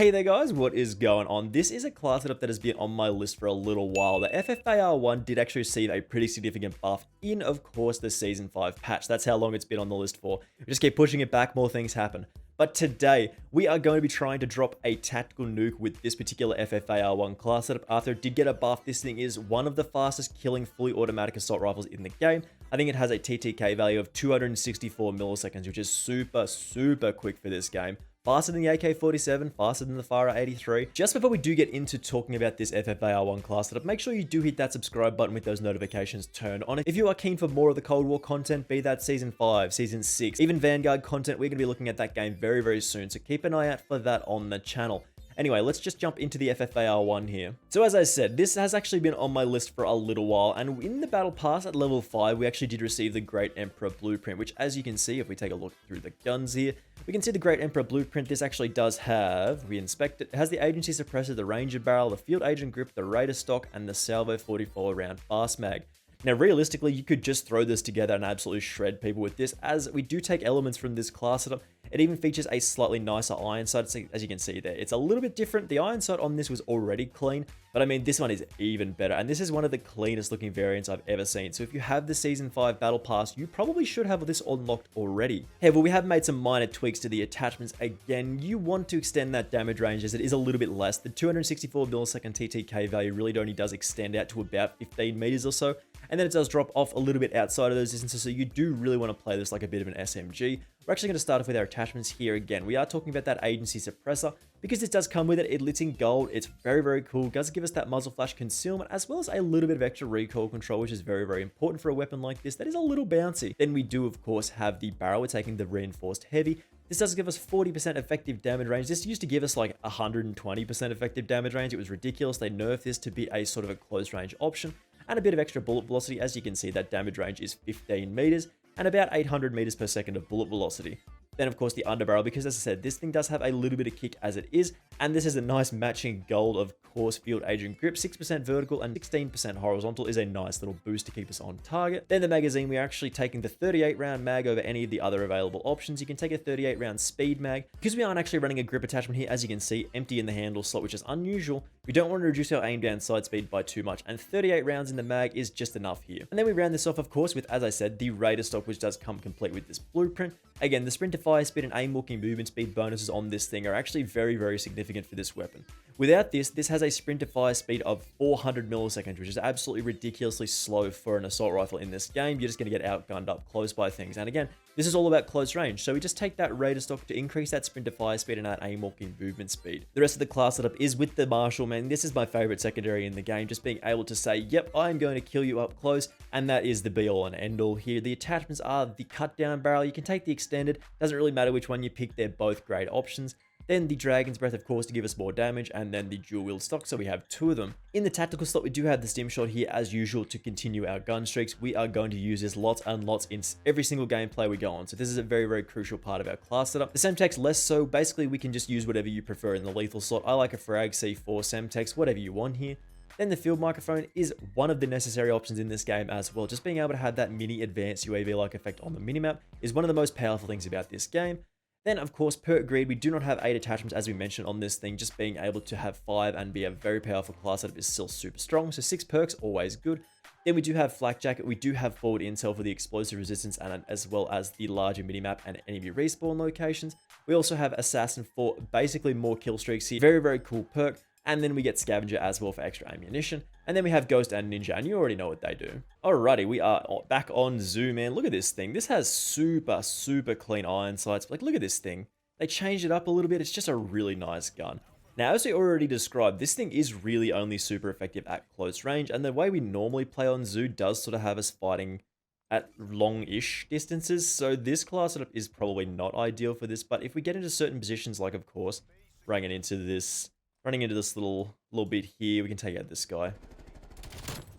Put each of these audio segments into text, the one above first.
Hey there guys, what is going on? This is a class setup that has been on my list for a little while. The FFAR 1 did actually receive a pretty significant buff in, of course, the Season 5 patch. That's how long it's been on the list for. We just keep pushing it back, more things happen. But today, we are going to be trying to drop a tactical nuke with this particular FFAR 1 class setup. After it did get a buff, this thing is one of the fastest killing fully automatic assault rifles in the game. I think it has a TTK value of 264 milliseconds, which is super quick for this game. Faster than the AK-47, faster than the FFAR 83. Just before we do get into talking about this FFAR 1 class setup, make sure you do hit that subscribe button with those notifications turned on. If you are keen for more of the Cold War content, be that Season 5, Season 6, even Vanguard content, we're going to be looking at that game very soon, so keep an eye out for that on the channel. Anyway, let's just jump into the FFAR 1 here. So as I said, this has actually been on my list for a little while, and in the Battle Pass at level 5, we actually did receive the Great Emperor Blueprint, which as you can see, if we take a look through the guns here, we can see the Great Emperor Blueprint. This actually does have, we inspect it, has the Agency Suppressor, the Ranger Barrel, the Field Agent Grip, the Raider Stock, and the Salvo 44 round Fast Mag. Now, realistically, you could just throw this together and absolutely shred people with this, as we do take elements from this class setup. It even features a slightly nicer iron sight, as you can see there. It's a little bit different. The iron sight on this was already clean, but I mean, this one is even better. And this is one of the cleanest looking variants I've ever seen. So if you have the Season 5 Battle Pass, you probably should have this unlocked already. However, we have made some minor tweaks to the attachments. Again, you want to extend that damage range as it is a little bit less. The 264 millisecond TTK value really only does extend out to about 15 meters or so. And then it does drop off a little bit outside of those distances, so you do really want to play this like a bit of an SMG. We're actually going to start off with our attachments here again. We are talking about that Agency Suppressor. Because this does come with it, it lit in gold. It's very cool. It does give us that muzzle flash concealment, as well as a little bit of extra recoil control, which is very important for a weapon like this that is a little bouncy. Then we do, of course, have the barrel. We're taking the Reinforced Heavy. This does give us 40% effective damage range. This used to give us like 120% effective damage range. It was ridiculous. They nerfed this to be a sort of a close range option. And a bit of extra bullet velocity. As you can see, that damage range is 15 meters and about 800 meters per second of bullet velocity. Then, of course, the underbarrel, because as I said, this thing does have a little bit of kick as it is, and this is a nice matching gold, of course, Field Agent Grip. 6% vertical and 16% horizontal is a nice little boost to keep us on target. Then the magazine, we're actually taking the 38 round mag over any of the other available options. You can take a 38 round speed mag. Because we aren't actually running a grip attachment here, as you can see, empty in the handle slot, which is unusual. We don't want to reduce our aim down sight speed by too much, and 38 rounds in the mag is just enough here. And then we round this off, of course, with, as I said, the Raider Stock, which does come complete with this blueprint. Again, the sprint to fire speed and aim walking movement speed bonuses on this thing are actually very significant for this weapon. Without this, this has a sprint to fire speed of 400 milliseconds, which is absolutely ridiculously slow for an assault rifle in this game. You're just going to get outgunned up close by things. And again, this is all about close range. So we just take that Raider Stock to increase that sprint to fire speed and that aim walking movement speed. The rest of the class setup is with the Marshal, man. This is my favorite secondary in the game. Just being able to say, yep, I'm going to kill you up close. And that is the be all and end all here. The attachments are the cut down barrel. You can take the extended. Doesn't really matter which one you pick. They're both great options. Then the Dragon's Breath, of course, to give us more damage, and then the dual wield stock, so we have two of them. In the tactical slot, we do have the stim shot here as usual to continue our gun streaks. We are going to use this lots and lots in every single gameplay we go on, so this is a very crucial part of our class setup. The Semtex less so. Basically, we can just use whatever you prefer in the lethal slot. I like a Frag, C4, Semtex, whatever you want here. Then the field microphone is one of the necessary options in this game as well. Just being able to have that mini advanced UAV-like effect on the minimap is one of the most powerful things about this game. Then, of course, per greed, we do not have 8 attachments, as we mentioned on this thing. Just being able to have 5 and be a very powerful class setup is still super strong. So 6 perks, always good. Then we do have Flak Jacket. We do have forward intel for the explosive resistance, and as well as the larger minimap and enemy respawn locations. We also have Assassin for basically more kill streaks here. Very cool perk. And then we get Scavenger as well for extra ammunition. And then we have Ghost and Ninja, and you already know what they do. Alrighty, we are back on Zoo, man. Look at this thing. This has super clean iron sights. Like, look at this thing. They changed it up a little bit. It's just a really nice gun. Now, as we already described, this thing is really only super effective at close range. And the way we normally play on Zoo does sort of have us fighting at long-ish distances. So this class setup is probably not ideal for this. But if we get into certain positions, like, of course, running into this little bit here, we can take out this guy.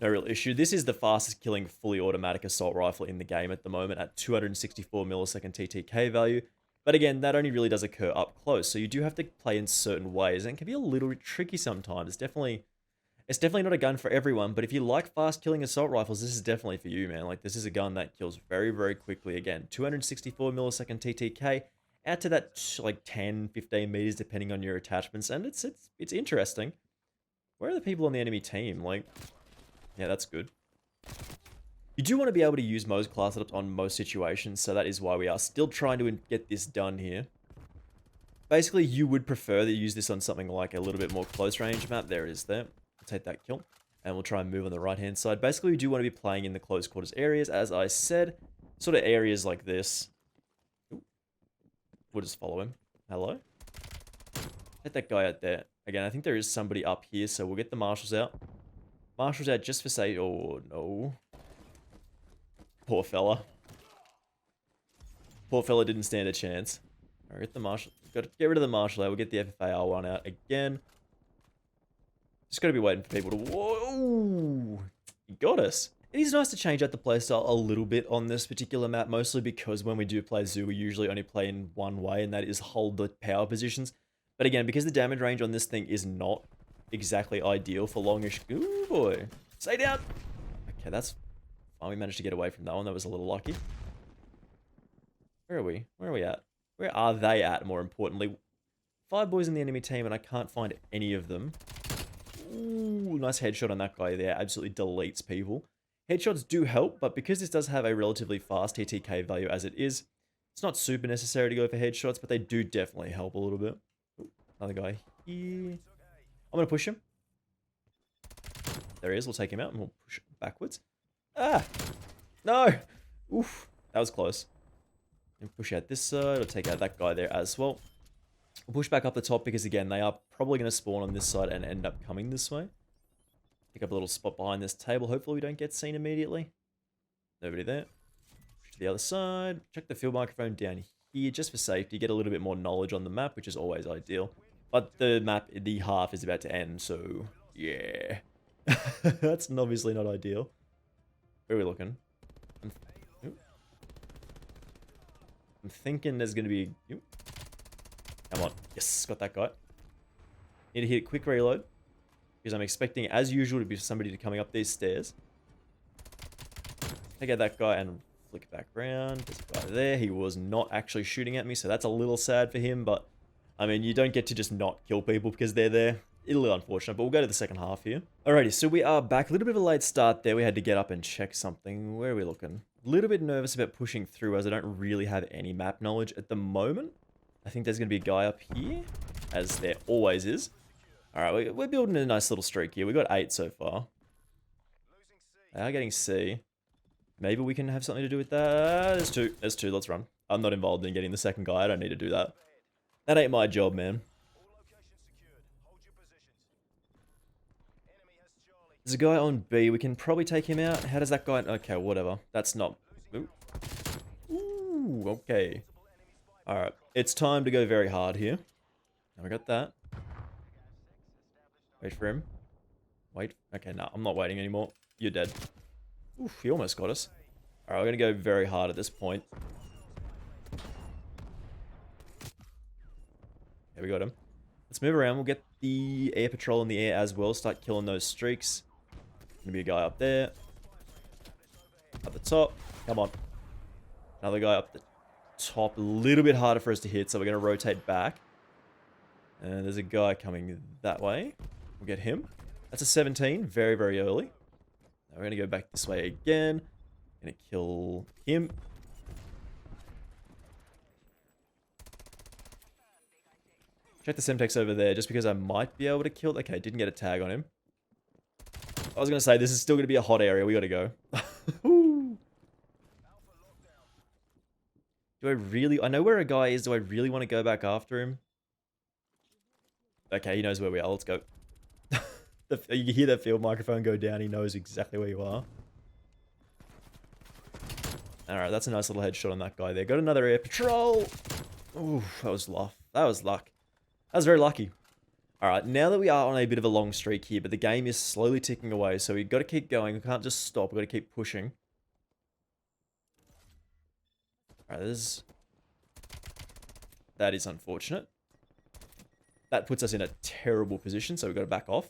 No real issue. This is the fastest killing fully automatic assault rifle in the game at the moment at 264 millisecond TTK value. But again, that only really does occur up close, so you do have to play in certain ways, and it can be a little bit tricky sometimes. It's definitely not a gun for everyone, but if you like fast killing assault rifles, this is definitely for you, man. Like, this is a gun that kills very quickly. Again, 264 millisecond TTK, out to that like 10, 15 meters depending on your attachments, and it's interesting. Where are the people on the enemy team? Like, yeah, that's good. You do want to be able to use most class setups on most situations, so that is why we are still trying to get this done here. Basically, you would prefer to use this on something like a little bit more close range map. There it is there. We'll take that kill, and we'll try and move on the right-hand side. Basically, we do want to be playing in the close quarters areas, as I said. Sort of areas like this. Ooh. We'll just follow him. Hello? Hit that guy out there. Again, I think there is somebody up here, so we'll get the marshals out. Marshals out just for say... Oh, no. Poor fella. Poor fella didn't stand a chance. Alright, get the marshal. Got to get rid of the marshal out. We'll get the FFAR one out again. Just got to be waiting for people to... Whoa! He got us. It is nice to change out the playstyle a little bit on this particular map, mostly because when we do play Zoo, we usually only play in one way, and that is hold the power positions. But again, because the damage range on this thing is not exactly ideal for longish... Ooh, boy. Stay down! Okay, that's fine. We managed to get away from that one. That was a little lucky. Where are we? Where are we at? Where are they at, more importantly? 5 boys in the enemy team, and I can't find any of them. Ooh, nice headshot on that guy there. Absolutely deletes people. Headshots do help, but because this does have a relatively fast TTK value as it is, it's not super necessary to go for headshots, but they do definitely help a little bit. Ooh, another guy here. I'm going to push him. There he is. We'll take him out and we'll push backwards. Ah! No! Oof. That was close. And push out this side. I'll take out that guy there as well. We'll push back up the top because, again, they are probably going to spawn on this side and end up coming this way. Pick up a little spot behind this table. Hopefully we don't get seen immediately. Nobody there. Push to the other side. Check the field microphone down here just for safety. Get a little bit more knowledge on the map, which is always ideal. But the map, the half is about to end, so yeah. That's obviously not ideal. Where are we looking? I'm thinking there's going to be... Come on. Yes, got that guy. Need to hit a quick reload. Because I'm expecting, as usual, to be somebody coming up these stairs. Take out that guy and flick back around. There's a guy there. He was not actually shooting at me, so that's a little sad for him. But, I mean, you don't get to just not kill people because they're there. A little unfortunate, but we'll go to the second half here. Alrighty, so we are back. A little bit of a late start there. We had to get up and check something. Where are we looking? A little bit nervous about pushing through as I don't really have any map knowledge at the moment. I think there's going to be a guy up here, as there always is. Alright, we're building a nice little streak here. We got 8 so far. They are getting C. Maybe we can have something to do with that. There's 2. There's 2. Let's run. I'm not involved in getting the second guy. I don't need to do that. That ain't my job, man. There's a guy on B. We can probably take him out. How does that guy... Okay, whatever. That's not... Ooh, okay. Alright. It's time to go very hard here. Now we got that. Wait for him. Wait. Okay, no, I'm not waiting anymore. You're dead. Oof, he almost got us. Alright, we're going to go very hard at this point. Yeah, we got him. Let's move around. We'll get the air patrol in the air as well. Start killing those streaks. Gonna be a guy up there. At the top. Come on. Another guy up the top. A little bit harder for us to hit, so we're going to rotate back. And there's a guy coming that way. We'll get him. That's a 17. Very, very early. Now we're going to go back this way again. Going to kill him. Check the Semtex over there, just because I might be able to kill... Okay, didn't get a tag on him. I was going to say, this is still going to be a hot area. We got to go. Do I really... I know where a guy is. Do I really want to go back after him? Okay, he knows where we are. Let's go. You hear that field microphone go down. He knows exactly where you are. Alright, that's a nice little headshot on that guy there. Got another air patrol. Ooh, that was luck. That was luck. That was very lucky. Alright, now that we are on a bit of a long streak here, but the game is slowly ticking away, so we've got to keep going. We can't just stop. We've got to keep pushing. Alright, that is unfortunate. That puts us in a terrible position, so we've got to back off.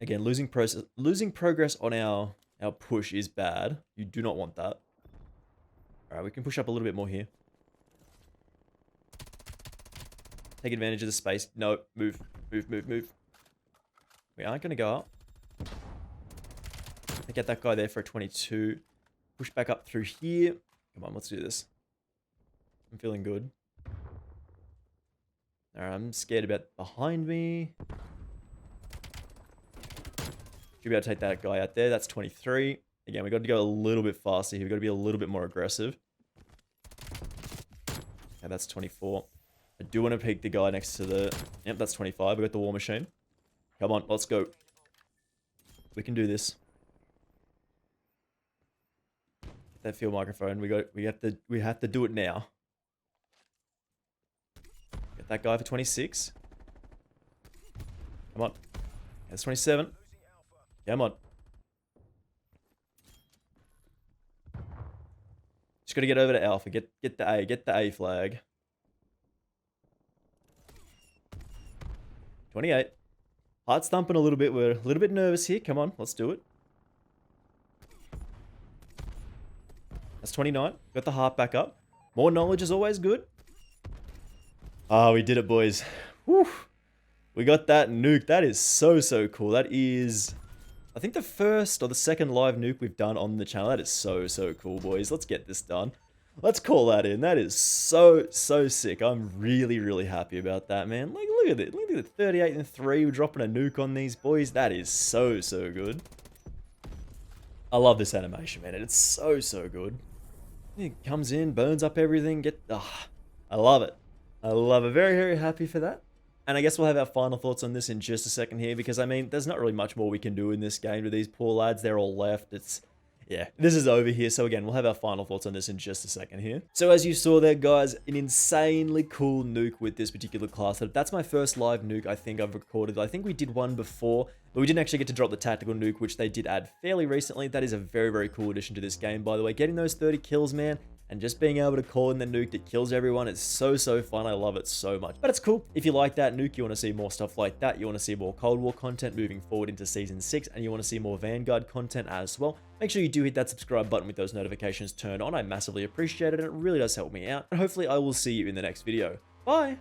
Again, losing progress on our push is bad. You do not want that. Alright, we can push up a little bit more here. Take advantage of the space. No, move, move, move, move. We aren't going to go up. Get that guy there for a 22. Push back up through here. Come on, let's do this. I'm feeling good. Alright, I'm scared about behind me. Should be able to take that guy out there. That's 23. Again, we got to go a little bit faster here. We've got to be a little bit more aggressive. Okay, that's 24. I do want to peek the guy next to the... Yep, that's 25. We got the war machine. Come on, let's go. We can do this. That field microphone. We have to do it now. Get that guy for 26. Come on. That's 27. Come on. Just gotta get over to Alpha. Get the A flag. 28. Heart's thumping a little bit. We're a little bit nervous here. Come on, let's do it. That's 29. Got the heart back up. More knowledge is always good. Ah, we did it, boys. Whew. We got that nuke. That is so cool. That is, I think, the first or the second live nuke we've done on the channel. That is so cool, boys. Let's get this done. Let's call that in. That is so sick. I'm really happy about that, man. Like, look at it. Look at it. 38 and 3. We're dropping a nuke on these boys. That is so good. I love this animation, man. It's so good. It comes in, burns up everything. I love it. I love it. Very happy for that. And I guess we'll have our final thoughts on this in just a second here, because, I mean, there's not really much more we can do in this game to these poor lads. They're all left. Yeah, this is over here. So again, we'll have our final thoughts on this in just a second here. So as you saw there, guys, an insanely cool nuke with this particular class setup. That's my first live nuke I think I've recorded. I think we did one before, but we didn't actually get to drop the tactical nuke, which they did add fairly recently. That is a very cool addition to this game, by the way. Getting those 30 kills, man, and just being able to call in the nuke that kills everyone is so fun. I love it so much. But it's cool. If you like that nuke, you want to see more stuff like that, you want to see more Cold War content moving forward into Season 6, and you want to see more Vanguard content as well, make sure you do hit that subscribe button with those notifications turned on. I massively appreciate it, and it really does help me out. And hopefully I will see you in the next video. Bye!